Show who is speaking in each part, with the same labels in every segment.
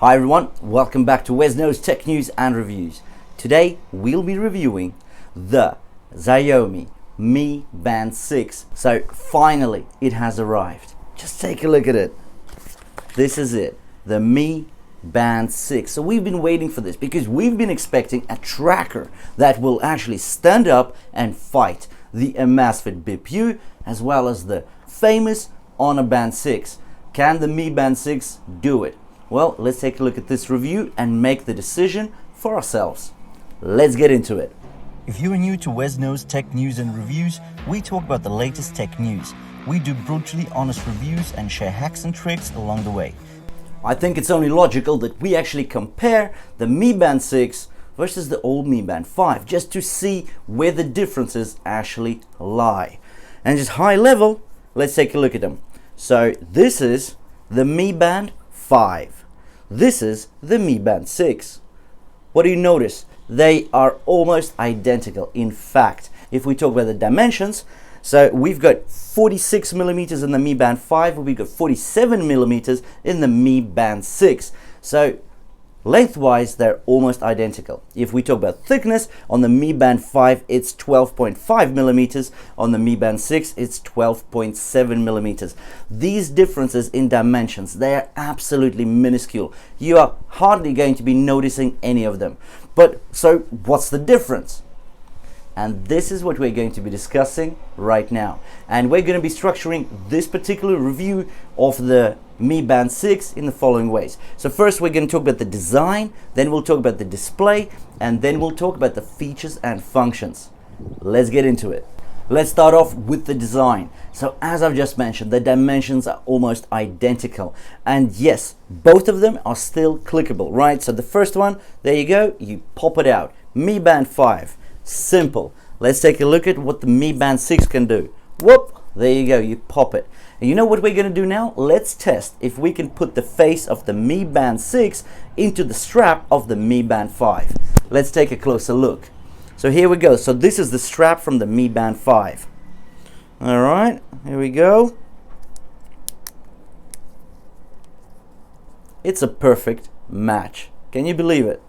Speaker 1: Hi everyone, welcome back to WesKnows Tech News and Reviews. Today we'll be reviewing the Xiaomi Mi Band 6. So finally it has arrived. Just take a look at it. This is it, the Mi Band 6. So we've been waiting for this because we've been expecting a tracker that will actually stand up and fight the Amazfit Bip U as well as the famous Honor Band 6. Can the Mi Band 6 do it? Well, let's take a look at this review and make the decision for ourselves. Let's get into it. If you are new to WesKnows Tech News and Reviews, we talk about the latest tech news. We do brutally honest reviews and share hacks and tricks along the way. I think it's only logical that we actually compare the Mi Band 6 versus the old Mi Band 5 just to see where the differences actually lie. And just high level, let's take a look at them. So this is the Mi Band 5. This is the Mi Band 6. What do you notice? They are almost identical. In fact, if we talk about the dimensions, so we've got 46 millimeters in the Mi Band 5, we've got 47 millimeters in the Mi Band 6. So lengthwise, they're almost identical. If we talk about thickness, on the Mi Band 5, it's 12.5 millimeters. On the Mi Band 6, it's 12.7 millimeters. These differences in dimensions, they are absolutely minuscule. You are hardly going to be noticing any of them. But so what's the difference? And this is what we're going to be discussing right now. And we're going to be structuring this particular review of the Mi Band 6 in the following ways. So first we're going to talk about the design, then we'll talk about the display, and then we'll talk about the features and functions. Let's get into it. Let's start off with the design. So as I've just mentioned, the dimensions are almost identical. And yes, both of them are still clickable, right? So the first one, there you go, you pop it out. Mi Band 5. Simple. Let's take a look at what the Mi Band 6 can do. Whoop, there you go, you pop it. And you know what we're going to do now? Let's test if we can put the face of the Mi Band 6 into the strap of the Mi Band 5. Let's take a closer look. So here we go. So this is the strap from the Mi Band 5. Alright, here we go. It's a perfect match. Can you believe it?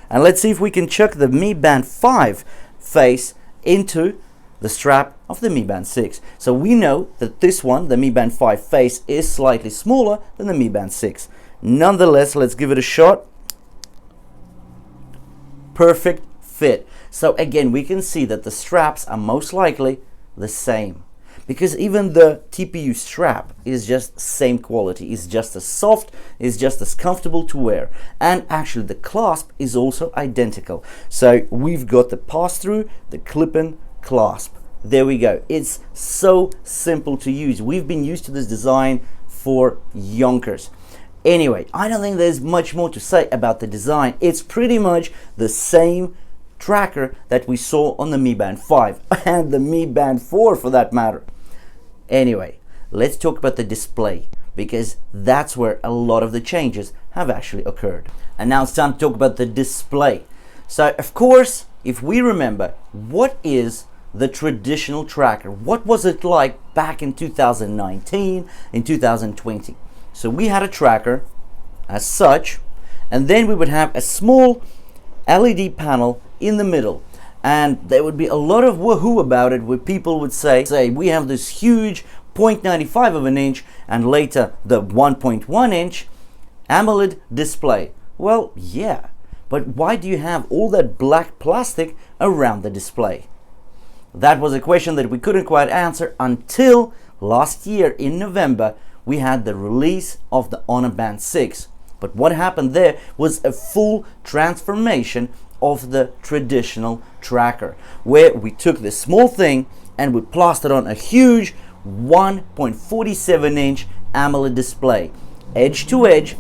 Speaker 1: And let's see if we can chuck the Mi Band 5 face into the strap of the Mi Band 6. So we know that this one, the Mi Band 5 face, is slightly smaller than the Mi Band 6. Nonetheless, let's give it a shot. Perfect fit. So again, we can see that the straps are most likely the same. Because even the TPU strap is just same quality, it's just as soft, it's just as comfortable to wear. And actually the clasp is also identical. So we've got the pass-through, the clip-in clasp. There we go. It's so simple to use. We've been used to this design for yonkers. Anyway, I don't think there's much more to say about the design. It's pretty much the same tracker that we saw on the Mi Band 5 and the Mi Band 4 for that matter. Anyway, let's talk about the display because that's where a lot of the changes have actually occurred. And now it's time to talk about the display. So of course, if we remember, what is the traditional tracker? What was it like back in 2019, in 2020? So we had a tracker as such, and then we would have a small LED panel in the middle. And there would be a lot of woohoo about it where people would say we have this huge 0.95 of an inch and later the 1.1 inch AMOLED display. Well, yeah, but why do you have all that black plastic around the display? That was a question that we couldn't quite answer until last year in November we had the release of the Honor Band 6. But what happened there was a full transformation of the traditional tracker, where we took this small thing and we plastered on a huge 1.47 inch AMOLED display. Edge to edge,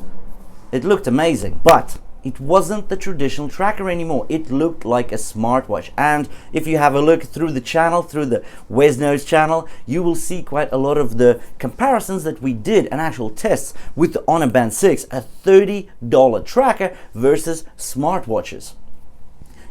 Speaker 1: it looked amazing, but it wasn't the traditional tracker anymore. It looked like a smartwatch. And if you have a look through the channel, through the WesKnows channel, you will see quite a lot of the comparisons that we did and actual tests with the Honor Band 6, a $30 tracker versus smartwatches.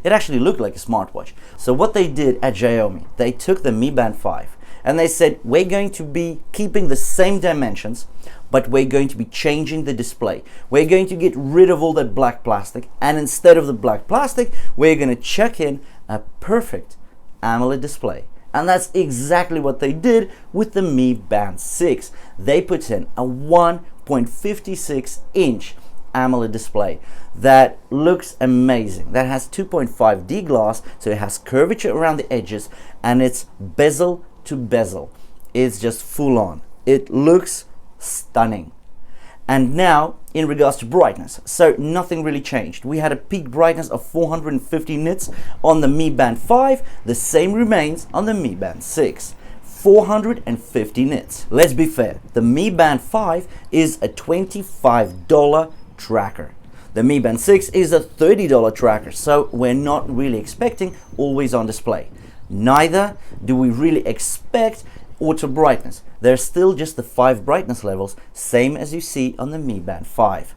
Speaker 1: It actually looked like a smartwatch. So what they did at Xiaomi, they took the Mi Band 5 and they said we're going to be keeping the same dimensions, but we're going to be changing the display. We're going to get rid of all that black plastic, and instead of the black plastic, we're going to chuck in a perfect AMOLED display. And that's exactly what they did with the Mi Band 6. They put in a 1.56 inch AMOLED display that looks amazing. That has 2.5D glass, so it has curvature around the edges, and it's bezel to bezel. It's just full on. It looks stunning. And now in regards to brightness, so nothing really changed. We had a peak brightness of 450 nits on the Mi Band 5. The same remains on the Mi Band 6. 450 nits. Let's be fair, the Mi Band 5 is a $25 tracker. The Mi Band 6 is a $30 tracker, so we're not really expecting always on display. Neither do we really expect auto brightness. There's still just the 5 brightness levels, same as you see on the Mi Band 5.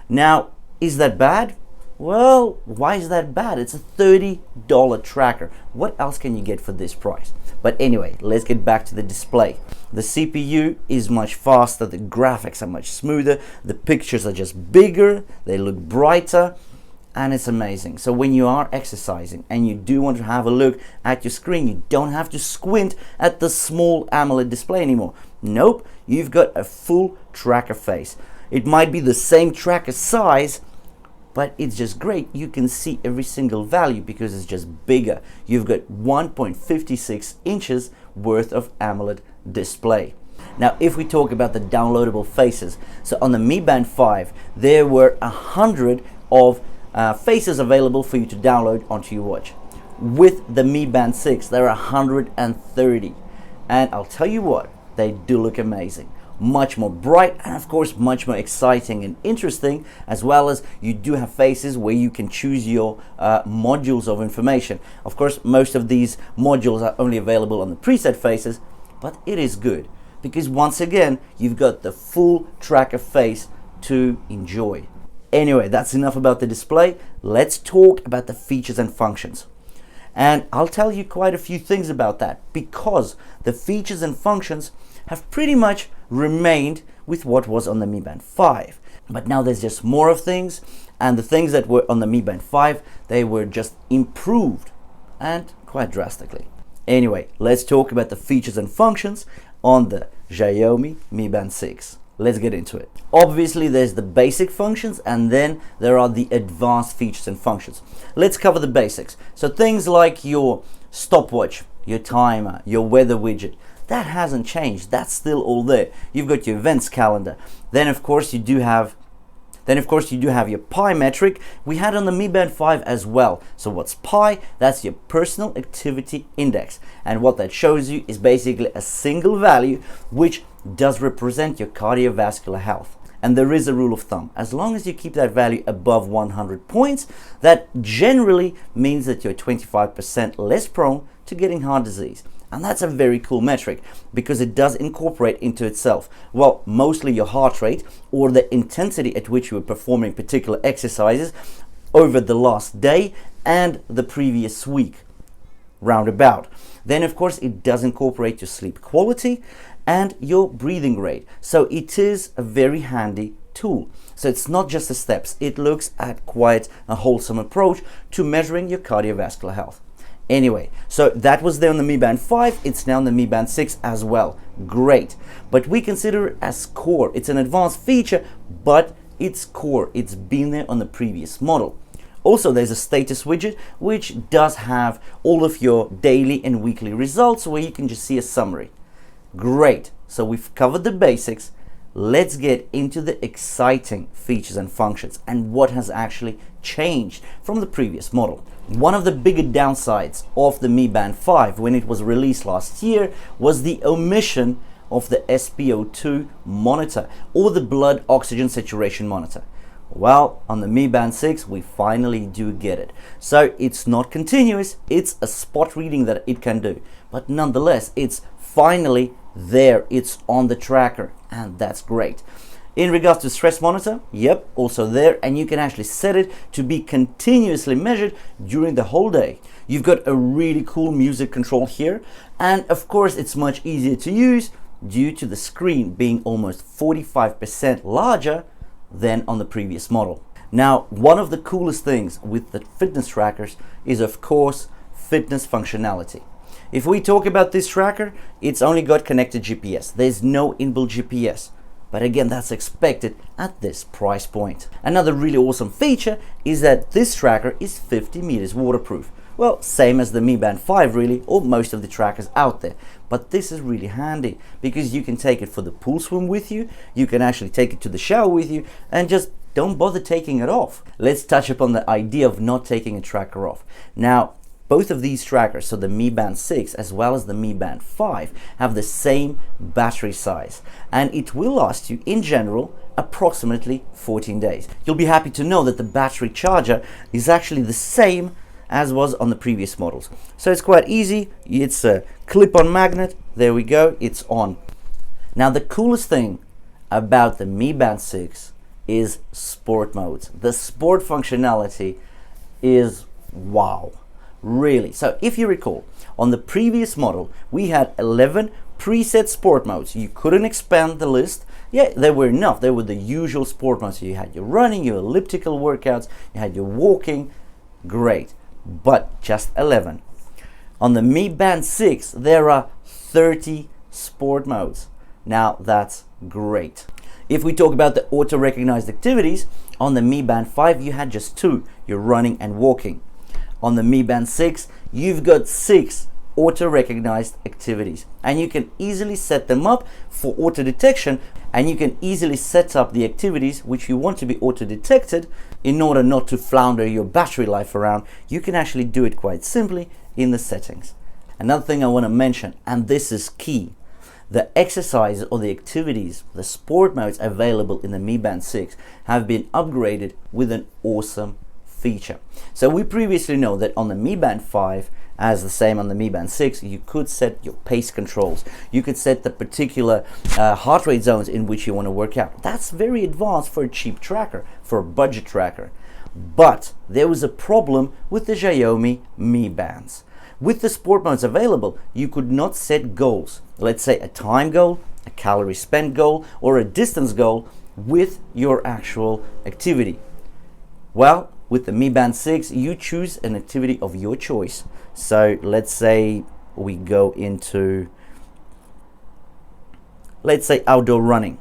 Speaker 1: Now, is that bad? Well, why is that bad? It's a $30 tracker. What else can you get for this price? But anyway, let's get back to the display. The CPU is much faster, the graphics are much smoother, the pictures are just bigger, they look brighter, and it's amazing. So when you are exercising and you do want to have a look at your screen, you don't have to squint at the small AMOLED display anymore. Nope, you've got a full tracker face. It might be the same tracker size, but it's just great. You can see every single value because it's just bigger. You've got 1.56 inches worth of AMOLED display. Now, if we talk about the downloadable faces, so on the Mi Band 5, there were 100 of faces available for you to download onto your watch. With the Mi Band 6, there are 130. And I'll tell you what, they do look amazing. Much more bright and of course much more exciting and interesting, as well as you do have faces where you can choose your modules of information. Of course, most of these modules are only available on the preset faces, but it is good because once again you've got the full tracker face to enjoy. Anyway, that's enough about the display. Let's talk about the features and functions. And I'll tell you quite a few things about that because the features and functions have pretty much remained with what was on the Mi Band 5. But now there's just more of things, and the things that were on the Mi Band 5, they were just improved and quite drastically. Anyway, let's talk about the features and functions on the Xiaomi Mi Band 6. Let's get into it. Obviously, there's the basic functions and then there are the advanced features and functions. Let's cover the basics. So things like your stopwatch, your timer, your weather widget, that hasn't changed. That's still all there. You've got your events calendar. Then of course you do have your Pi metric. We had on the Mi Band 5 as well. So what's Pi? That's your personal activity index. And what that shows you is basically a single value which does represent your cardiovascular health. And there is a rule of thumb. As long as you keep that value above 100 points, that generally means that you're 25% less prone to getting heart disease. And that's a very cool metric because it does incorporate into itself, well, mostly your heart rate or the intensity at which you were performing particular exercises over the last day and the previous week, roundabout. Then, of course, it does incorporate your sleep quality and your breathing rate. So it is a very handy tool. So it's not just the steps, it looks at quite a wholesome approach to measuring your cardiovascular health. Anyway, so that was there on the Mi Band 5, it's now on the Mi Band 6 as well. Great. But we consider it as core. It's an advanced feature, but it's core. It's been there on the previous model. Also, there's a status widget, which does have all of your daily and weekly results where you can just see a summary. Great. So we've covered the basics. Let's get into the exciting features and functions and what has actually changed from the previous model. One of the bigger downsides of the Mi Band 5 when it was released last year was the omission of the SpO2 monitor or the blood oxygen saturation monitor. Well, on the Mi Band 6 we finally do get it. So it's not continuous, it's a spot reading that it can do, but nonetheless it's finally there, it's on the tracker, and that's great. In regards to stress monitor, yep, also there, and you can actually set it to be continuously measured during the whole day. You've got a really cool music control here, and of course it's much easier to use due to the screen being almost 45% larger than on the previous model. Now, one of the coolest things with the fitness trackers is of course fitness functionality. If we talk about this tracker, it's only got connected GPS. There's no inbuilt GPS. But again, that's expected at this price point. Another really awesome feature is that this tracker is 50 meters waterproof. Well, same as the Mi Band 5 really, or most of the trackers out there. But this is really handy because you can take it for the pool swim with you, you can actually take it to the shower with you, and just don't bother taking it off. Let's touch upon the idea of not taking a tracker off. Now, both of these trackers, so the Mi Band 6 as well as the Mi Band 5, have the same battery size, and it will last you in general approximately 14 days. You'll be happy to know that the battery charger is actually the same as was on the previous models. So it's quite easy, it's a clip-on magnet, there we go, it's on. Now the coolest thing about the Mi Band 6 is sport modes. The sport functionality is wow. Really. So if you recall, on the previous model we had 11 preset sport modes. You couldn't expand the list. Yeah, there were enough. There were the usual sport modes. So you had your running, your elliptical workouts, you had your walking. Great. But just 11. On the Mi Band 6 there are 30 sport modes. Now that's great. If we talk about the auto-recognized activities, on the Mi Band 5 you had just 2, your running and walking. On the Mi Band 6, you've got 6 auto-recognized activities, and you can easily set them up for auto-detection, and you can easily set up the activities which you want to be auto-detected in order not to flounder your battery life around. You can actually do it quite simply in the settings. Another thing I want to mention, and this is key, the exercises or the activities, the sport modes available in the Mi Band 6 have been upgraded with an awesome feature. So we previously know that on the Mi Band 5, as the same on the Mi Band 6, you could set your pace controls. You could set the particular heart rate zones in which you want to work out. That's very advanced for a cheap tracker, for a budget tracker. But there was a problem with the Xiaomi Mi Bands. With the sport modes available, you could not set goals. Let's say a time goal, a calorie spent goal, or a distance goal with your actual activity. Well, with the Mi Band 6, you choose an activity of your choice. So let's say we go into, let's say, outdoor running.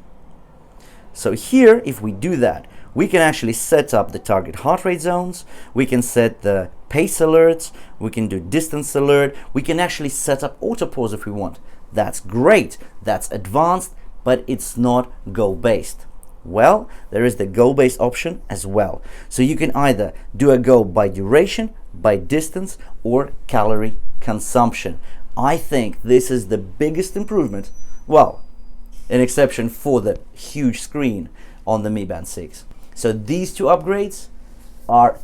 Speaker 1: So here, if we do that, we can actually set up the target heart rate zones, we can set the pace alerts, we can do distance alert, we can actually set up auto pause if we want. That's great, that's advanced, but it's not goal-based. Well, there is the goal-based option as well. So you can either do a goal by duration, by distance, or calorie consumption. I think this is the biggest improvement, well, an exception for the huge screen on the Mi Band 6. So these two upgrades are,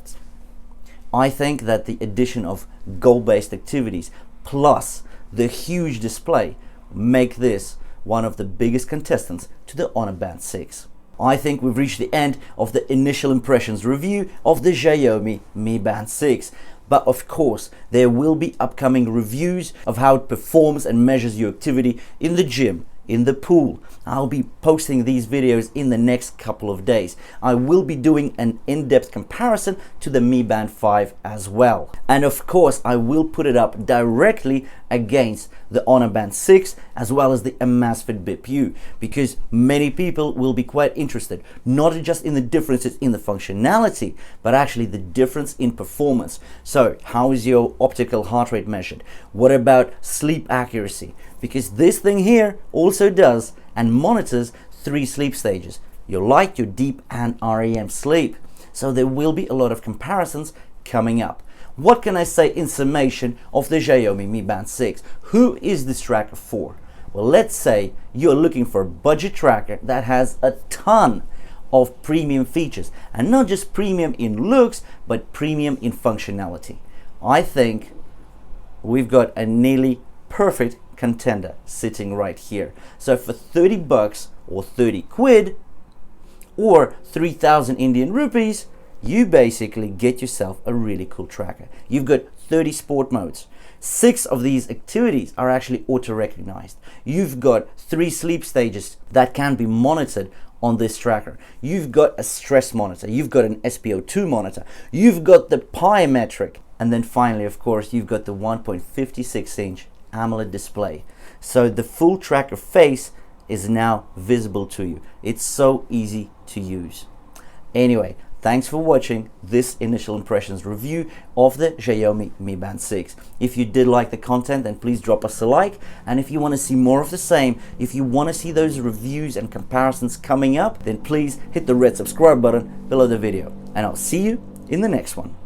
Speaker 1: I think that the addition of goal-based activities plus the huge display make this one of the biggest contestants to the Honor Band 6. I think we've reached the end of the initial impressions review of the Xiaomi Mi Band 6. But of course, there will be upcoming reviews of how it performs and measures your activity in the gym, in the pool. I'll be posting these videos in the next couple of days. I will be doing an in-depth comparison to the Mi Band 5 as well. And of course, I will put it up directly against the Honor Band 6 as well as the Amazfit Bip U, because many people will be quite interested, not just in the differences in the functionality, but actually the difference in performance. So how is your optical heart rate measured? What about sleep accuracy? Because this thing here also does and monitors 3 sleep stages: your light, your deep, and REM sleep. So there will be a lot of comparisons coming up. What can I say in summation of the Xiaomi Mi Band 6? Who is this tracker for? Well, let's say you're looking for a budget tracker that has a ton of premium features, and not just premium in looks, but premium in functionality. I think we've got a nearly perfect contender sitting right here. So for 30 bucks or 30 quid, or 3,000 Indian rupees, you basically get yourself a really cool tracker. You've got 30 sport modes. 6 of these activities are actually auto-recognized. You've got 3 sleep stages that can be monitored on this tracker. You've got a stress monitor, you've got an SpO2 monitor, you've got the Pi metric, and then finally, of course, you've got the 1.56-inch AMOLED display. So the full tracker face is now visible to you. It's so easy to use. Anyway, thanks for watching this initial impressions review of the Xiaomi Mi Band 6. If you did like the content, then please drop us a like. And if you want to see more of the same, if you want to see those reviews and comparisons coming up, then please hit the red subscribe button below the video. And I'll see you in the next one.